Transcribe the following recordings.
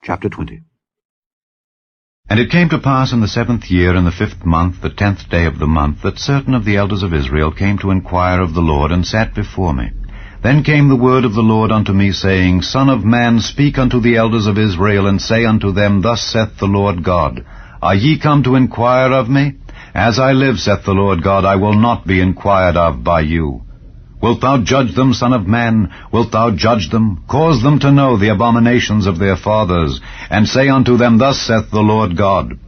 Chapter 20. And it came to pass in the 7th year, in the 5th month, the 10th day of the month, that certain of the elders of Israel came to inquire of the Lord, and sat before me. Then came the word of the Lord unto me, saying, Son of man, speak unto the elders of Israel, and say unto them, Thus saith the Lord God, Are ye come to inquire of me? As I live, saith the Lord God, I will not be inquired of by you. Wilt thou judge them, son of man? Wilt thou judge them? Cause them to know the abominations of their fathers, and say unto them, Thus saith the Lord God,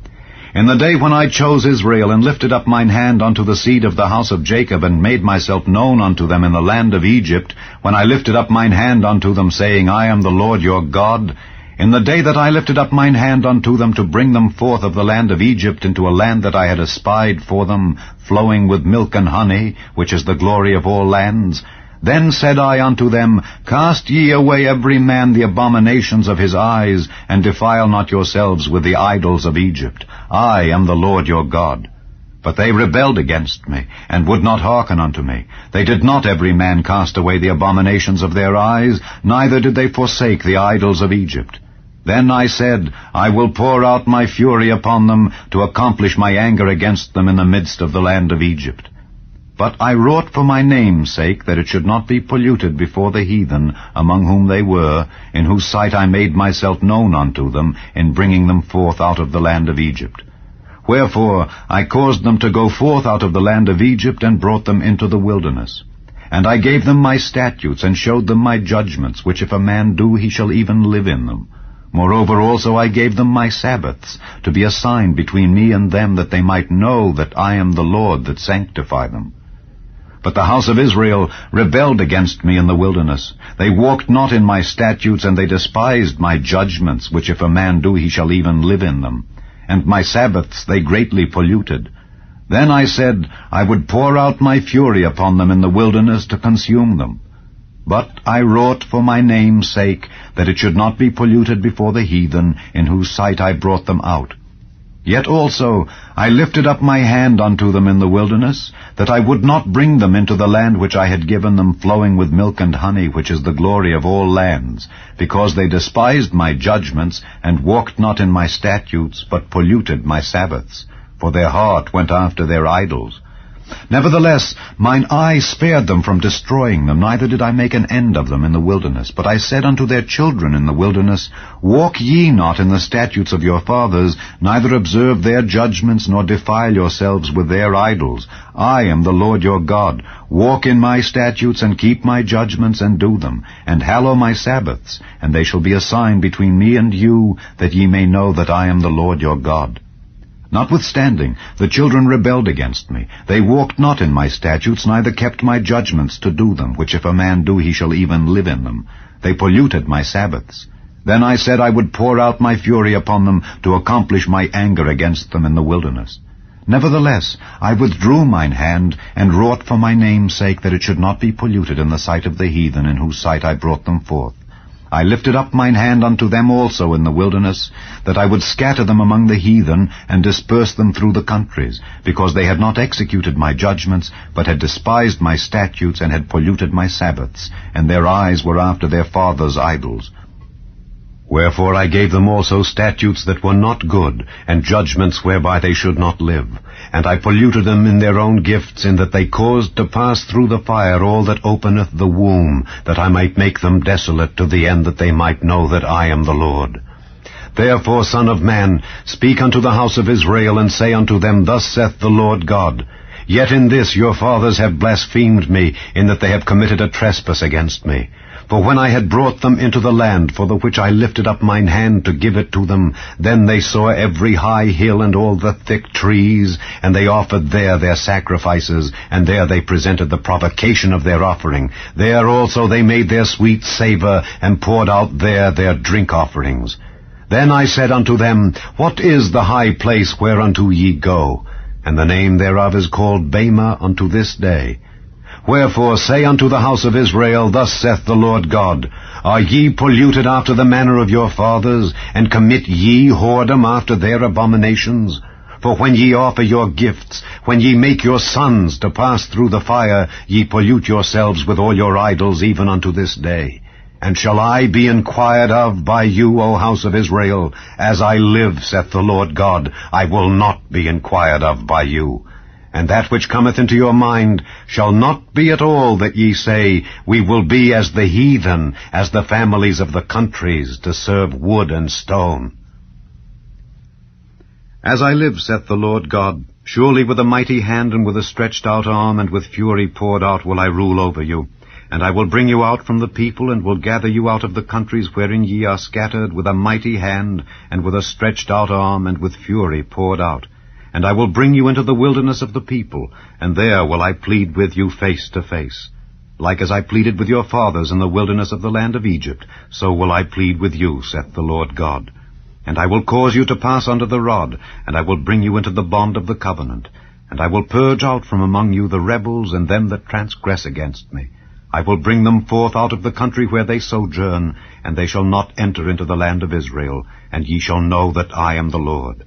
In the day when I chose Israel, and lifted up mine hand unto the seed of the house of Jacob, and made myself known unto them in the land of Egypt, when I lifted up mine hand unto them, saying, I am the Lord your God, in the day that I lifted up mine hand unto them to bring them forth of the land of Egypt into a land that I had espied for them, flowing with milk and honey, which is the glory of all lands, then said I unto them, Cast ye away every man the abominations of his eyes, and defile not yourselves with the idols of Egypt. I am the Lord your God. But they rebelled against me, and would not hearken unto me. They did not every man cast away the abominations of their eyes, neither did they forsake the idols of Egypt. Then I said, I will pour out my fury upon them, to accomplish my anger against them in the midst of the land of Egypt. But I wrought for my name's sake, that it should not be polluted before the heathen, among whom they were, in whose sight I made myself known unto them, in bringing them forth out of the land of Egypt. Wherefore I caused them to go forth out of the land of Egypt, and brought them into the wilderness. And I gave them my statutes, and showed them my judgments, which if a man do, he shall even live in them. Moreover also I gave them my Sabbaths, to be a sign between me and them, that they might know that I am the Lord that sanctify them. But the house of Israel rebelled against me in the wilderness. They walked not in my statutes, and they despised my judgments, which if a man do, he shall even live in them. And my Sabbaths they greatly polluted. Then I said, I would pour out my fury upon them in the wilderness to consume them. But I wrought for my name's sake, that it should not be polluted before the heathen, in whose sight I brought them out. Yet also I lifted up my hand unto them in the wilderness, that I would not bring them into the land which I had given them, flowing with milk and honey, which is the glory of all lands, because they despised my judgments, and walked not in my statutes, but polluted my Sabbaths, for their heart went after their idols. Nevertheless, mine eye spared them from destroying them, neither did I make an end of them in the wilderness. But I said unto their children in the wilderness, Walk ye not in the statutes of your fathers, neither observe their judgments, nor defile yourselves with their idols. I am the Lord your God. Walk in my statutes, and keep my judgments, and do them, and hallow my Sabbaths, and they shall be a sign between me and you, that ye may know that I am the Lord your God. Notwithstanding, the children rebelled against me. They walked not in my statutes, neither kept my judgments to do them, which if a man do, he shall even live in them. They polluted my Sabbaths. Then I said I would pour out my fury upon them, to accomplish my anger against them in the wilderness. Nevertheless, I withdrew mine hand, and wrought for my name's sake, that it should not be polluted in the sight of the heathen, in whose sight I brought them forth. I lifted up mine hand unto them also in the wilderness, that I would scatter them among the heathen, and disperse them through the countries, because they had not executed my judgments, but had despised my statutes, and had polluted my Sabbaths, and their eyes were after their fathers' idols. Wherefore I gave them also statutes that were not good, and judgments whereby they should not live. And I polluted them in their own gifts, in that they caused to pass through the fire all that openeth the womb, that I might make them desolate, to the end that they might know that I am the Lord. Therefore, Son of man, speak unto the house of Israel, and say unto them, Thus saith the Lord God, Yet in this your fathers have blasphemed me, in that they have committed a trespass against me. For when I had brought them into the land, for the which I lifted up mine hand to give it to them, then they saw every high hill and all the thick trees, and they offered there their sacrifices, and there they presented the provocation of their offering. There also they made their sweet savour, and poured out there their drink offerings. Then I said unto them, What is the high place whereunto ye go? And the name thereof is called Bema unto this day. Wherefore say unto the house of Israel, Thus saith the Lord God, Are ye polluted after the manner of your fathers, and commit ye whoredom after their abominations? For when ye offer your gifts, when ye make your sons to pass through the fire, ye pollute yourselves with all your idols even unto this day. And shall I be inquired of by you, O house of Israel? As I live, saith the Lord God, I will not be inquired of by you. And that which cometh into your mind shall not be at all that ye say, We will be as the heathen, as the families of the countries, to serve wood and stone. As I live, saith the Lord God, surely with a mighty hand and with a stretched out arm and with fury poured out will I rule over you. And I will bring you out from the people, and will gather you out of the countries wherein ye are scattered, with a mighty hand, and with a stretched out arm, and with fury poured out. And I will bring you into the wilderness of the people, and there will I plead with you face to face. Like as I pleaded with your fathers in the wilderness of the land of Egypt, so will I plead with you, saith the Lord God. And I will cause you to pass under the rod, and I will bring you into the bond of the covenant. And I will purge out from among you the rebels, and them that transgress against me. I will bring them forth out of the country where they sojourn, and they shall not enter into the land of Israel, and ye shall know that I am the Lord.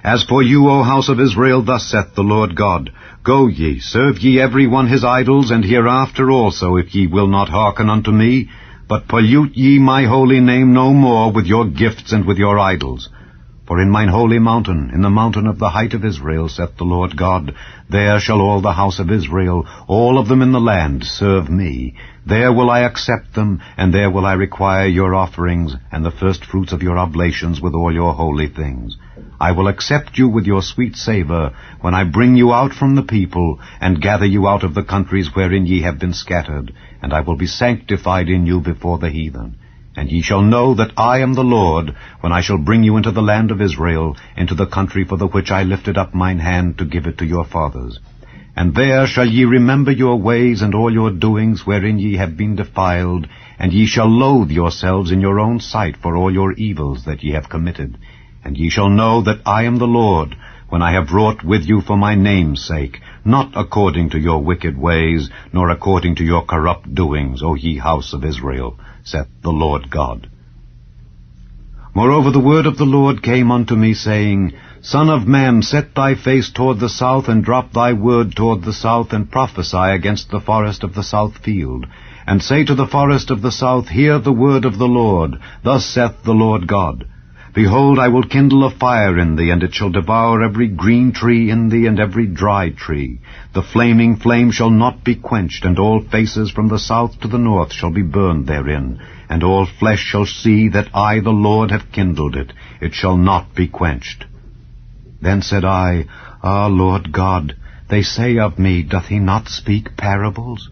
As for you, O house of Israel, thus saith the Lord God, Go ye, serve ye every one his idols, and hereafter also, if ye will not hearken unto me, but pollute ye my holy name no more with your gifts and with your idols. For in mine holy mountain, in the mountain of the height of Israel, saith the Lord God, there shall all the house of Israel, all of them in the land, serve me. There will I accept them, and there will I require your offerings, and the first fruits of your oblations with all your holy things. I will accept you with your sweet savour, when I bring you out from the people, and gather you out of the countries wherein ye have been scattered, and I will be sanctified in you before the heathen. And ye shall know that I am the Lord, when I shall bring you into the land of Israel, into the country for the which I lifted up mine hand to give it to your fathers. And there shall ye remember your ways and all your doings wherein ye have been defiled, and ye shall loathe yourselves in your own sight for all your evils that ye have committed. And ye shall know that I am the Lord, when I have wrought with you for my name's sake, not according to your wicked ways, nor according to your corrupt doings, O ye house of Israel, saith the Lord God. Moreover, the word of the Lord came unto me, saying, Son of man, set thy face toward the south, and drop thy word toward the south, and prophesy against the forest of the south field. And say to the forest of the south, Hear the word of the Lord. Thus saith the Lord God. Behold, I will kindle a fire in thee, and it shall devour every green tree in thee, and every dry tree. The flaming flame shall not be quenched, and all faces from the south to the north shall be burned therein. And all flesh shall see that I, the Lord, have kindled it. It shall not be quenched. Then said I, Ah, Lord God, they say of me, Doth he not speak parables?